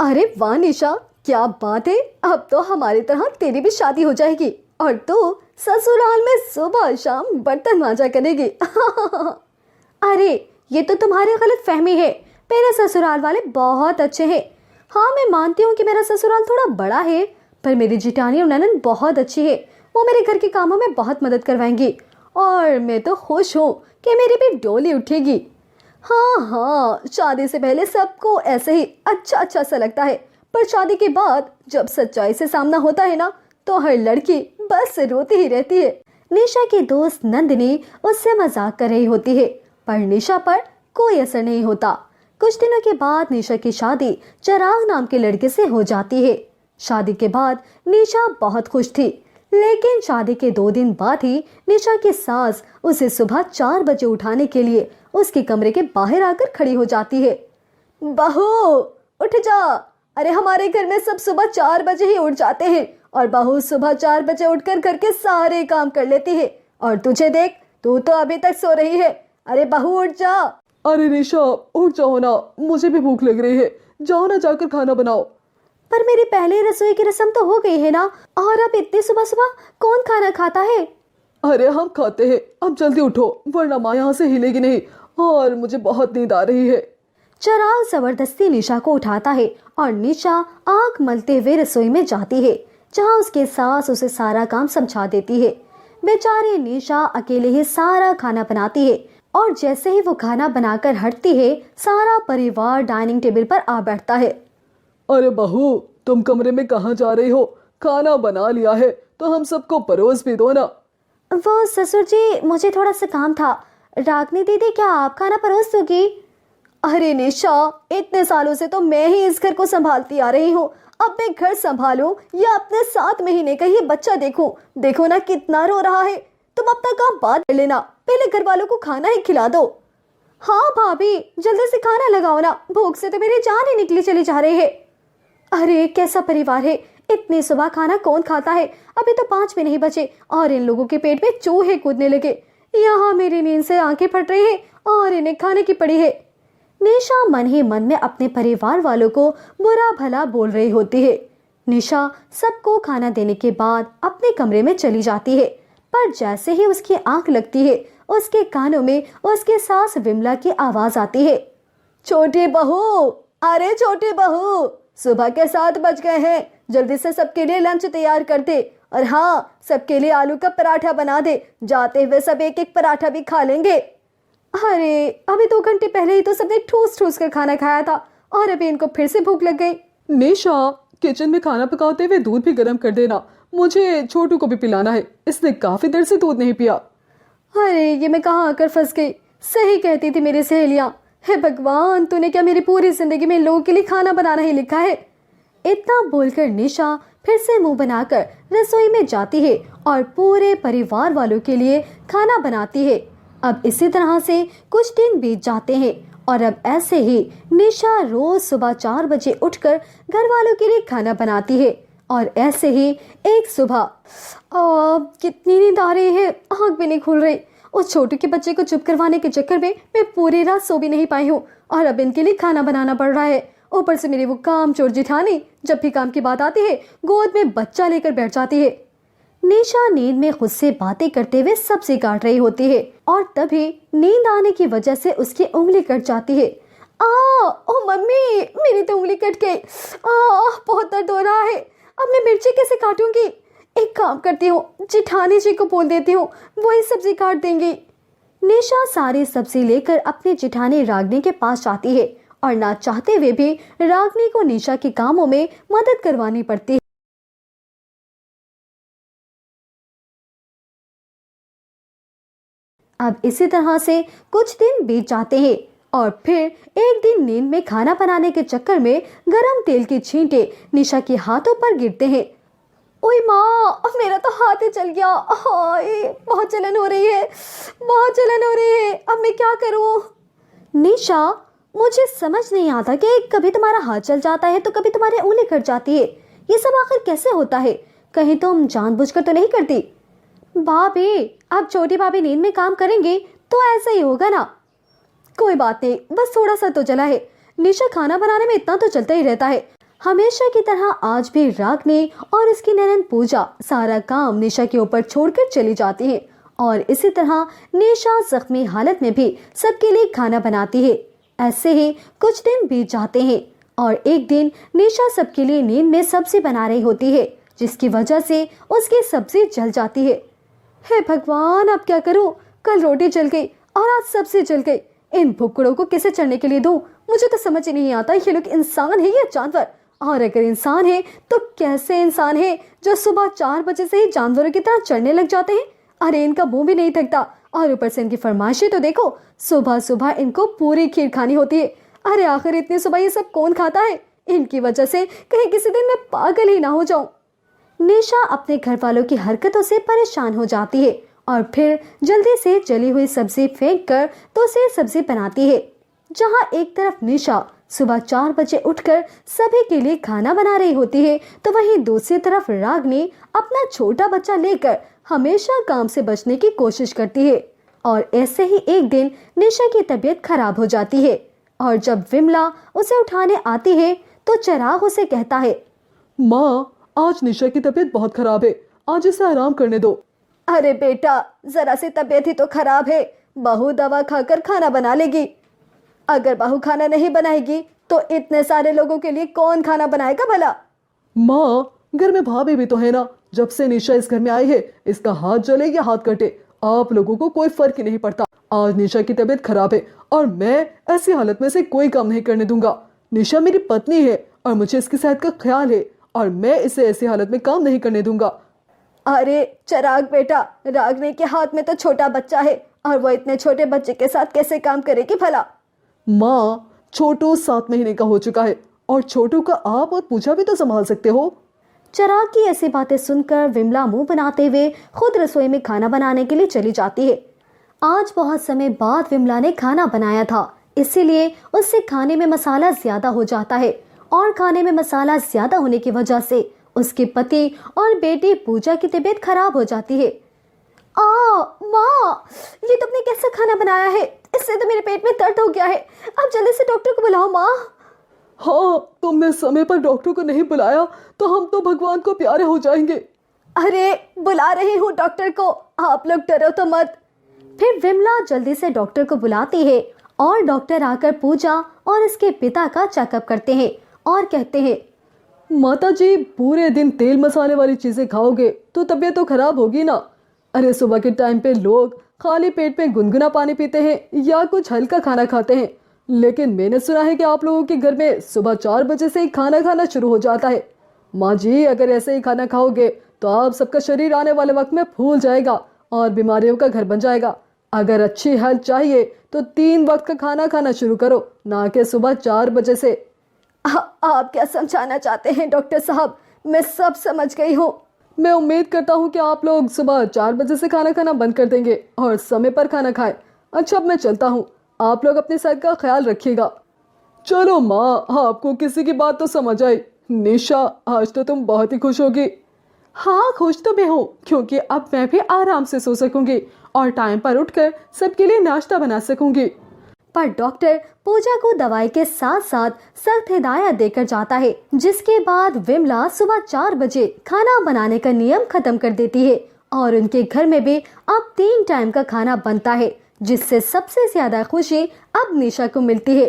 अरे वाह निशा, क्या बात है। अब तो हमारी तरह तेरी भी शादी हो जाएगी और तू ससुराल में सुबह शाम बर्तन मांजा करेगी। अरे ये तो तुम्हारी गलत फहमी है। मेरे ससुराल वाले बहुत अच्छे हैं। हाँ, मैं मानती हूँ कि मेरा ससुराल थोड़ा बड़ा है, पर मेरी जिठानी और ननद बहुत अच्छी है। वो मेरे घर के कामों में बहुत मदद करवाएंगी और मैं तो खुश हूँ कि मेरी भी डोली उठेगी। हाँ हाँ, शादी से पहले सबको ऐसे ही अच्छा अच्छा सा लगता है, पर शादी के बाद जब सच्चाई से सामना होता है ना, तो हर लड़की बस रोती ही रहती है। निशा की दोस्त नंदिनी उससे मजाक कर रही होती है, पर निशा पर कोई असर नहीं होता। कुछ दिनों के बाद निशा की शादी चिराग नाम के लड़के से हो जाती है। शादी के बाद निशा बहुत खुश थी, लेकिन शादी के 2 दिन बाद ही निशा की सास उसे सुबह 4 बजे उठाने के लिए उसके कमरे के बाहर आकर खड़ी हो जाती है। बहू उठ जा। अरे हमारे घर में सब सुबह 4 बजे ही उठ जाते हैं और बहू सुबह 4 बजे उठकर घर के सारे काम कर लेती है, और तुझे देख, तू तो अभी तक सो रही है। अरे बहू उठ जा। अरे निशा, उठ जाओ ना, मुझे भी भूख लग रही है। जाओ ना, जाकर खाना बनाओ। पर मेरी पहले रसोई की रस्म तो हो गई है ना, और अब इतनी सुबह सुबह कौन खाना खाता है। अरे हम खाते हैं, अब जल्दी उठो वरना माँ यहाँ से हिलेगी नहीं, और मुझे बहुत नींद आ रही है। चिराग जबरदस्ती निशा को उठाता है और निशा आंख मलते हुए रसोई में जाती है, जहाँ उसके सास उसे सारा काम समझा देती है। बेचारी निशा अकेले ही सारा खाना बनाती है, और जैसे ही वो खाना बनाकर हटती है, सारा परिवार डाइनिंग टेबल पर आ बैठता है। अरे बहू, तुम कमरे में कहाँ जा रही हो? खाना बना लिया है तो हम सबको परोस भी दो ना। वो ससुर जी, मुझे थोड़ा सा काम था। रागनी दीदी, क्या आप खाना परोस दोगी? अरे निशा, इतने सालों से तो मैं ही इस घर को संभालती आ रही हूँ। अब मैं घर संभालूं या अपने 7 महीने का ये बच्चा देखूं? देखो ना कितना रो रहा है। तुम अपना काम बाद कर लेना, पहले घर वालों को खाना ही खिला दो। हाँ भाभी, जल्दी से खाना लगाओ ना, भूख से तो मेरी जान ही निकली चली जा रही है। अरे कैसा परिवार है, इतनी सुबह खाना कौन खाता है? अभी तो 5 भी नहीं बचे और इन लोगों के पेट में चूहे कूदने लगे। यहाँ मेरी नींद से आंखें फट रही है और इन्हें खाने की पड़ी है। निशा मन ही मन में अपने परिवार वालों को बुरा भला बोल रही होती है। निशा सबको खाना देने के बाद अपने कमरे में चली जाती है, पर जैसे ही उसकी आंख लगती है, उसके कानों में उसके सास विमला की आवाज आती है। छोटी बहू, अरे छोटी बहू, सुबह के 7 बज गए हैं, जल्दी से सबके लिए लंच तैयार कर दे, और हाँ, सबके लिए आलू का पराठा बना दे। जाते हुए सब एक एक पराठा भी खा लेंगे। अरे अभी 2 घंटे पहले ही तो सबने ठूस ठूस कर खाना खाया था, और अभी इनको फिर से भूख लग गई। निशा, किचन में खाना पकाते हुए दूध भी गर्म कर देना, मुझे छोटू को भी पिलाना है, इसने काफी देर से दूध नहीं पिया। अरे ये मैं कहाँ आकर फंस गई। सही कहती थी मेरी सहेलियां। हे भगवान, तूने क्या मेरी पूरी जिंदगी में लोगों के लिए खाना बनाना ही लिखा है। इतना बोलकर निशा फिर से मुंह बनाकर रसोई में जाती है और पूरे परिवार वालों के लिए खाना बनाती है। अब इसी तरह से कुछ दिन बीत जाते हैं, और अब ऐसे ही निशा रोज सुबह 4 बजे उठकर घर वालों के लिए खाना बनाती है। और ऐसे ही एक सुबह कितनी नींद आ रही है, आंख भी नहीं खुल रही। उस छोटू के बच्चे को चुप करवाने के चक्कर में मैं पूरी रात सो भी नहीं पाई हूँ, और अब इनके लिए खाना बनाना पड़ रहा है। ऊपर से मेरी वो कामचोर जिठानी जब भी काम की बात आती है, गोद में बच्चा लेकर बैठ जाती है। निशा नींद में खुद से बातें करते हुए सब्जी काट रही होती है, और तभी नींद आने की वजह से उसकी उंगली कट जाती है। ओ मम्मी, मेरी तो उंगली कट गई। बहुत दर्द हो रहा है। अब मैं मिर्ची कैसे काटूंगी? एक काम करती हूँ, जिठानी जी को बोल देती हूँ, वही सब्जी काट देंगी। निशा सारी सब्जी लेकर अपनी जिठानी रागनी के पास जाती है, और ना चाहते हुए भी रागनी को निशा के कामों में मदद करवानी पड़ती है। अब इसी तरह से कुछ दिन बीत जाते हैं, और फिर एक दिन नींद में खाना बनाने के चक्कर में गरम तेल के छींटे निशा के हाथों पर गिरते हैं। ओए माँ, मेरा तो हाथ ही चल गया। हाय, बहुत जलन हो रही है, बहुत जलन हो रही है। अब मैं क्या करूँ? निशा, मुझे समझ नहीं आता कि कभी तुम्हारा हाथ चल जाता है तो कभी तुम्हारी उंगली कट जाती है। ये सब आखिर कैसे होता है? कहीं तुम जानबूझकर तो नहीं करती? भाभी, अब छोटी भाभी नींद में काम करेंगे तो ऐसा ही होगा ना। कोई बात नहीं, बस थोड़ा सा तो चला है। निशा, खाना बनाने में इतना तो चलता ही रहता है। हमेशा की तरह आज भी रागनी और उसकी ननद पूजा सारा काम निशा के ऊपर छोड़कर चली जाती है और इसी तरह निशा जख्मी हालत में भी सबके लिए खाना बनाती है। ऐसे ही कुछ दिन बीत जाते हैं और एक दिन निशा सबके लिए नींद में सब्जी बना रही होती है, जिसकी वजह से उसकी सब्जी जल जाती है। हे भगवान, अब क्या करूं? कल रोटी जल गई और आज सब्जी जल गई। इन भुक्कड़ों को किसे चढ़ने के लिए दूं? मुझे तो समझ ही नहीं आता ये लोग इंसान है या जानवर। और अगर इंसान है तो कैसे इंसान है जो सुबह 4 बजे से ही जानवरों की तरह चढ़ने लग जाते हैं। अरे इनका मुंह भी नहीं थकता और ऊपर से इनकी फरमाइशें तो देखो, सुबह सुबह इनको पूरी खीर खानी होती है। अरे आखिर इतनी सुबह ये सब कौन खाता है? इनकी वजह से कहीं किसी दिन मैं पागल ही ना हो जाऊं। निशा अपने घर वालों की हरकतों से परेशान हो जाती है और फिर जल्दी से जली हुई सब्जी फेंक कर तो उसे सब्जी बनाती है। जहां एक तरफ निशा सुबह 4 बजे उठकर सभी के लिए खाना बना रही होती है, तो वहीं दूसरी तरफ रागनी अपना छोटा बच्चा लेकर हमेशा काम से बचने की कोशिश करती है। और ऐसे ही एक दिन निशा की तबीयत खराब हो जाती है और जब विमला उसे उठाने आती है तो चिराग उसे कहता है, माँ, आज निशा की तबीयत बहुत खराब है, आज इसे आराम करने दो। अरे बेटा, जरा सी तबीयत ही तो खराब है, बहू दवा खाकर खाना बना लेगी। अगर बहू खाना नहीं बनाएगी तो इतने सारे लोगों के लिए कौन खाना बनाएगा भला? माँ, घर में भाभी भी तो है ना। जब से निशा इस घर में आई है, इसका हाथ जले या हाथ कटे, आप लोगों को कोई फर्क ही नहीं पड़ता। आज निशा की तबीयत खराब है और मैं ऐसी हालत में से कोई काम नहीं करने दूंगा। निशा मेरी पत्नी है और मुझे इसकी सेहत का ख्याल है और मैं इसे ऐसी हालत में काम नहीं करने दूंगा। अरे चिराग बेटा, रागनी के हाथ में तो छोटा बच्चा है और वो इतने छोटे बच्चे के साथ कैसे काम करेगी भला? माँ, छोटू 7 महीने का हो चुका है और छोटू का आप और पूजा भी तो संभाल सकते हो। चिराग की ऐसी बातें सुनकर विमला मुंह बनाते हुए खुद रसोई में खाना बनाने के लिए चली जाती है। आज बहुत समय बाद विमला ने खाना बनाया था, इसीलिए उससे खाने में मसाला ज्यादा हो जाता है और खाने में मसाला ज्यादा होने की वजह से उसके पति और बेटी पूजा की तबीयत खराब हो जाती है। माँ, ये तुमने कैसा खाना बनाया है? इससे तो मेरे पेट में दर्द हो गया है। अब जल्दी से डॉक्टर को बुलाओ माँ। हाँ, तुमने समय पर डॉक्टर को नहीं बुलाया तो हम तो भगवान को प्यारे हो जाएंगे। अरे बुला रही हूँ डॉक्टर को, आप लोग डरो तो मत। फिर विमला जल्दी से डॉक्टर को बुलाती है और डॉक्टर आकर पूजा और इसके पिता का चेकअप करते हैं और कहते हैं, माता जी, पूरे दिन तेल मसाले वाली चीजें खाओगे तो तबीयत तो खराब होगी ना। अरे सुबह के टाइम पे लोग खाली पेट में गुनगुना पानी पीते हैं या कुछ हल्का खाना खाते हैं, लेकिन मैंने सुना है कि आप लोगों के घर में सुबह 4 बजे से ही खाना खाना शुरू हो जाता है। माँ जी, अगर ऐसे ही खाना खाओगे तो आप सबका शरीर आने वाले वक्त में फूल जाएगा और बीमारियों का घर बन जाएगा। अगर अच्छी हेल्थ चाहिए तो 3 वक्त का खाना खाना शुरू करो, ना कि सुबह 4 बजे से। आप क्या समझाना चाहते हैं डॉक्टर साहब? मैं सब समझ गई हूँ। मैं उम्मीद करता हूँ कि आप लोग सुबह 4 बजे से खाना खाना बंद कर देंगे और समय पर खाना खाएं। अच्छा, अब मैं चलता हूँ, आप लोग अपनी सेहत का ख्याल रखिएगा। चलो माँ, आपको किसी की बात तो समझ आई। निशा, आज तो तुम बहुत ही खुश होगी। हाँ, खुश तो मैं हूँ क्योंकि अब मैं भी आराम से सो सकूंगी और टाइम पर उठकर सबके लिए नाश्ता बना सकूंगी। पर डॉक्टर पूजा को दवाई के साथ साथ सख्त हिदायत देकर जाता है, जिसके बाद विमला सुबह 4 बजे खाना बनाने का नियम खत्म कर देती है और उनके घर में भी अब 3 टाइम का खाना बनता है, जिससे सबसे ज्यादा खुशी अब निशा को मिलती है।